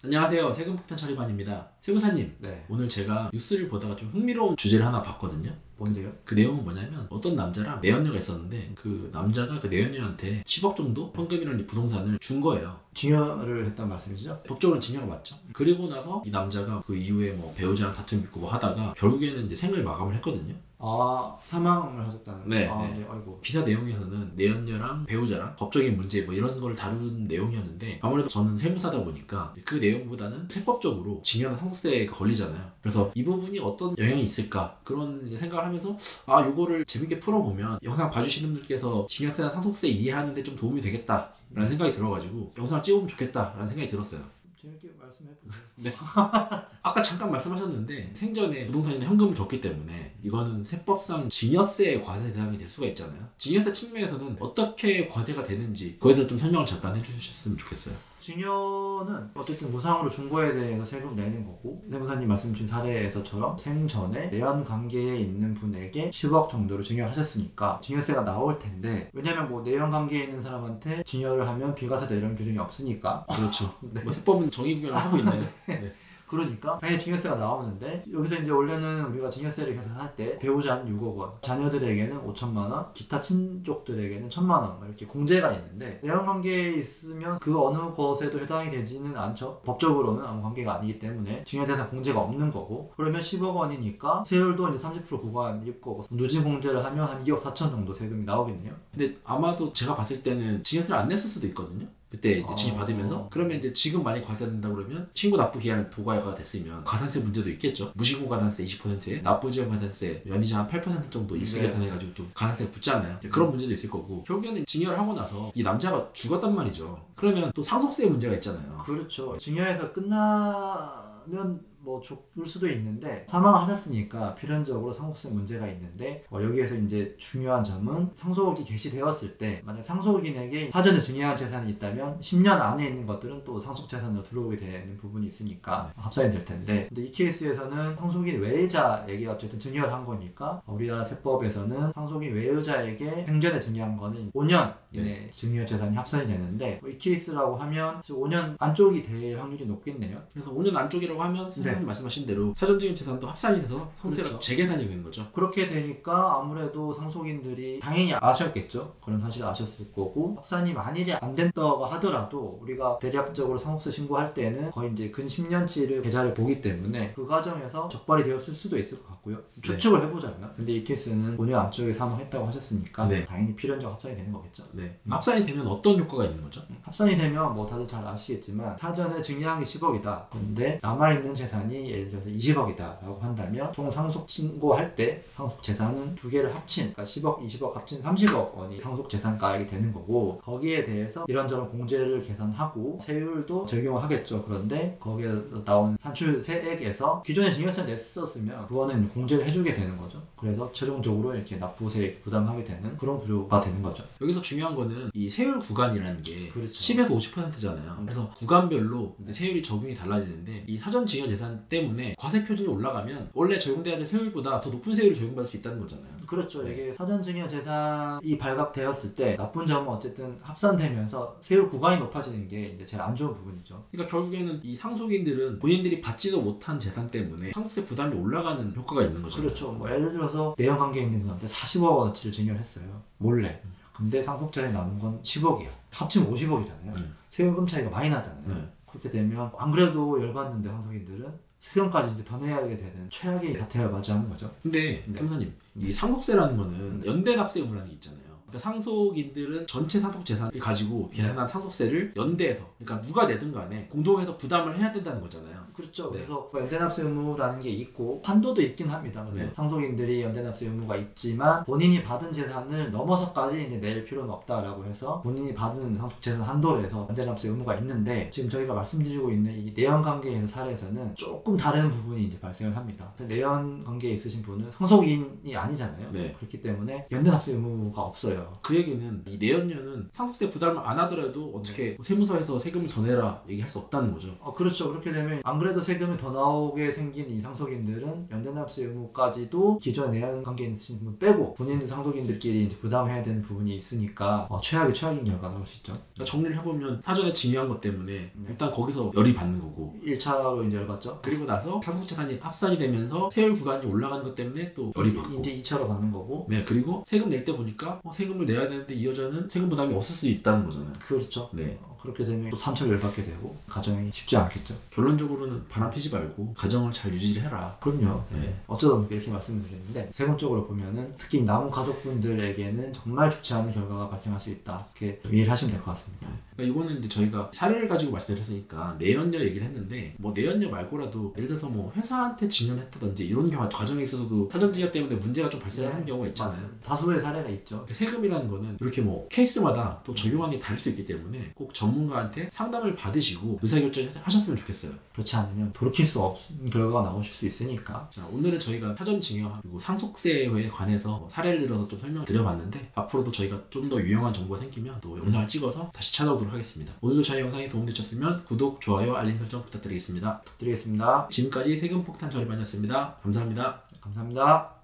안녕하세요. 세금폭탄 처리반입니다. 세무사님, 네. 오늘 제가 뉴스를 보다가 좀 흥미로운 주제를 하나 봤거든요. 뭔데요? 그 내용은 뭐냐면 어떤 남자랑 내연녀가 있었는데 그 남자가 그 내연녀한테 10억 정도 현금이라는 부동산을 준 거예요. 증여를 했단 말씀이시죠? 법적으로는 증여가 맞죠. 그리고 나서 이 남자가 그 이후에 뭐 배우자랑 다툼 있고 뭐 하다가 결국에는 이제 생을 마감을 했거든요. 아, 사망을 하셨다는. 네, 아, 네. 네. 아이고. 기사 내용에서는 내연녀랑 배우자랑 법적인 문제 뭐 이런 걸 다룬 내용이었는데 아무래도 저는 세무사다 보니까 그 내용보다는 세법적으로 증여나 상속세가 걸리잖아요. 그래서 이 부분이 어떤 영향이 있을까 그런 생각을 하면서 아 요거를 재밌게 풀어보면 영상 봐주시는 분들께서 증여세나 상속세 이해하는데 좀 도움이 되겠다라는 생각이 들어가지고 영상을 찍어보면 좋겠다라는 생각이 들었어요. 재밌게 말씀해보세요. 네. 아까 잠깐 말씀하셨는데 생전에 부동산이나 현금을 줬기 때문에 이거는 세법상 증여세 과세 대상이 될 수가 있잖아요. 증여세 측면에서는 어떻게 과세가 되는지 그거에 대해서 좀 설명을 잠깐 해주셨으면 좋겠어요. 증여는 어쨌든 무상으로 준 거에 대해서 세금 내는 거고, 세무사님 말씀 주신 사례에서처럼 생전에 내연 관계에 있는 분에게 10억 정도로 증여하셨으니까 증여세가 나올 텐데, 왜냐면 뭐 내연 관계에 있는 사람한테 증여를 하면 비과세다 이런 규정이 없으니까. 그렇죠. 네. 뭐 세법은 정의 구현을 하고 있나요? 네. 그러니까 당연히 증여세가 나오는데, 여기서 이제 원래는 우리가 증여세를 계산할 때 배우자는 6억 원, 자녀들에게는 5천만 원, 기타 친족들에게는 1천만 원 이렇게 공제가 있는데, 내연관계에 있으면 그 어느 것에도 해당이 되지는 않죠. 법적으로는 아무 관계가 아니기 때문에 증여재산 공제가 없는 거고, 그러면 10억 원이니까 세율도 이제 30% 구간일 거고, 누진 공제를 하면 한 2억 4천 정도 세금이 나오겠네요. 근데 아마도 제가 봤을 때는 증여세를 안 냈을 수도 있거든요. 그때 이제 증여 받으면서 그러면 이제 지금 만약 과세된다 그러면 신고 납부 기한 도과가 됐으면 가산세 문제도 있겠죠. 무신고 가산세 20%에 납부 지연 가산세 연이자 한 8% 정도 일수 계산해가지고 또 가산세가 붙잖아요. 그런 문제도 있을 거고 결국에는 증여를 하고 나서 이 남자가 죽었단 말이죠. 그러면 또 상속세 문제가 있잖아요. 그렇죠. 증여해서 끝나면 뭐 좋을 수도 있는데, 사망하셨으니까 필연적으로 상속세 문제가 있는데, 여기에서 이제 중요한 점은 상속이 개시되었을 때 만약 상속인에게 사전에 증여한 재산이 있다면 10년 안에 있는 것들은 또 상속 재산으로 들어오게 되는 부분이 있으니까 합산이 될 텐데, 근데 이 케이스에서는 상속인 외의자에게 어쨌든 증여를 한 거니까 우리나라 세법에서는 상속인 외의자에게 생전에 증여한 거는 5년 이내 증여 재산이 합산이 되는데, 이 케이스라고 하면 5년 안쪽이 될 확률이 높겠네요. 그래서 5년 안쪽이라고 하면 선생님 말씀하신 대로 사전증여 재산도 합산이 돼서 상속세가 그렇죠. 재계산이 되는 거죠. 그렇게 되니까 아무래도 상속인들이 당연히 아셨겠죠. 그런 사실을 아셨을 거고, 합산이 만일에 안 된다고 하더라도 우리가 대략적으로 상속세 신고할 때는 거의 이제 근 10년치를 계좌를 보기 때문에 그 과정에서 적발이 되었을 수도 있을 것 같고요. 추측을 해보자면. 근데 이 케이스는 5년 안쪽에 사망했다고 하셨으니까 당연히 필연적 합산이 되는 거겠죠. 합산이 되면 어떤 효과가 있는 거죠? 합산이 되면 뭐 다들 잘 아시겠지만 사전에 증여한 게 10억이다. 그런데 남아있는 재산이 예를 들어서 20억이다 라고 한다면 총 상속 신고할 때 상속 재산은 두 개를 합친, 그러니까 10억, 20억 합친 30억 원이 상속 재산가액이 되는 거고, 거기에 대해서 이런저런 공제를 계산하고 세율도 적용을 하겠죠. 그런데 거기에 나온 산출세액에서 기존에 증여세 냈었으면 그거는 공제를 해주게 되는 거죠. 그래서 최종적으로 이렇게 납부세 부담하게 되는 그런 구조가 되는 거죠. 여기서 중요한 거는 이 세율 구간이라는 게 그렇죠. 10에서 50%잖아요. 그래서 구간별로 세율이 적용이 달라지는데 이 사전 증여 재산 때문에 과세 표준이 올라가면 원래 적용돼야 될 세율보다 더 높은 세율을 적용받을 수 있다는 거잖아요. 그렇죠. 이게 사전 증여 재산이 발각되었을 때 나쁜 점은 어쨌든 합산되면서 세율 구간이 높아지는 게 이제 제일 안 좋은 부분이죠. 그러니까 결국에는 이 상속인들은 본인들이 받지도 못한 재산 때문에 상속세 부담이 올라가는 효과가 있는 거죠. 그렇죠. 뭐 예를 들어서 내연 관계에 있는 분한테 40억 원어치를 증여를 했어요. 몰래. 근데 상속자에 남은 건 10억이야. 합치면 50억이잖아요. 세금 차이가 많이 나잖아요. 그렇게 되면 안 그래도 열받는데 상속인들은 세금까지 이제 더 내야게 되는 최악의 사태를 맞이하는 거죠. 근데 검사님, 이 상속세라는 거는 연대 납세 의무라는 게 있잖아요. 그러니까 상속인들은 전체 상속 재산을 가지고 계산한 상속세를 연대해서, 그러니까 누가 내든 간에 공동해서 부담을 해야 된다는 거잖아요. 그렇죠. 그래서 연대납세 의무라는 게 있고 한도도 있긴 합니다. 그래서 상속인들이 연대납세 의무가 있지만 본인이 받은 재산을 넘어서까지 이제 낼 필요는 없다라고 해서 본인이 받은 상속 재산 한도에서 연대납세 의무가 있는데, 지금 저희가 말씀드리고 있는 이 내연 관계의 사례에서는 조금 다른 부분이 이제 발생을 합니다. 내연 관계에 있으신 분은 상속인이 아니잖아요. 그렇기 때문에 연대납세 의무가 없어요. 맞아요. 그 얘기는 이 내연녀는 상속세 부담을 안 하더라도 어떻게 세무서에서 세금을 더 내라 얘기할 수 없다는 거죠. 그렇죠. 그렇게 되면 안 그래도 세금이 더 나오게 생긴 이 상속인들은 연대납세 의무까지도 기존 내연 관계에 있으신 분 빼고 본인들 상속인들끼리 이제 부담해야 되는 부분이 있으니까 최악의 최악인 결과가 나올 수 있죠. 그러니까 정리를 해보면 사전에 징여한 것 때문에 일단 거기서 열이 받는 거고 1차로 이제 열받죠. 그리고 나서 상속재산이 합산이 되면서 세율 구간이 올라가는 것 때문에 또 열이 받고 이제 2차로 가는 거고 네 그리고 세금 낼 때 보니까 세금을 내야 되는데 이 여자는 세금 부담이 없을 수 있다는 거잖아요. 그렇죠. 네. 그렇게 되면 또 3차로 열받게 되고 가정이 쉽지 않겠죠. 결론적으로는 바람 피지 말고 가정을 잘 유지를 해라. 그럼요. 네. 어쩌다 보니까 이렇게 말씀을 드렸는데 세금적으로 보면은 특히 남은 가족분들에게는 정말 좋지 않은 결과가 발생할 수 있다. 이렇게 좀 이해를 하시면 될 것 같습니다. 그러니까 이거는 이제 저희가 사례를 가지고 말씀드렸으니까 내연녀 얘기를 했는데 뭐 내연녀 말고라도 예를 들어서 뭐 회사한테 징연했다든지 이런 과정에 있어서도 사전징여 때문에 문제가 좀 발생하는 경우가 있잖아요. 맞습니다. 다수의 사례가 있죠. 세금이라는 거는 이렇게 뭐 케이스마다 또 적용하는 게 다를 수 있기 때문에 꼭 전문가한테 상담을 받으시고 의사결정 하셨으면 좋겠어요. 그렇지 않으면 돌이킬 수 없는 결과가 나오실 수 있으니까. 자, 오늘은 저희가 사전징여 그리고 상속세에 관해서 사례를 들어서 좀 설명을 드려봤는데 앞으로도 저희가 좀 더 유용한 정보가 생기면 또 영상을 찍어서 다시 찾아오도록 하겠습니다. 오늘도 저희 영상이 도움되셨으면 구독, 좋아요, 알림 설정 부탁드리겠습니다. 부탁드리겠습니다. 지금까지 세금폭탄 절반이었습니다. 감사합니다. 감사합니다.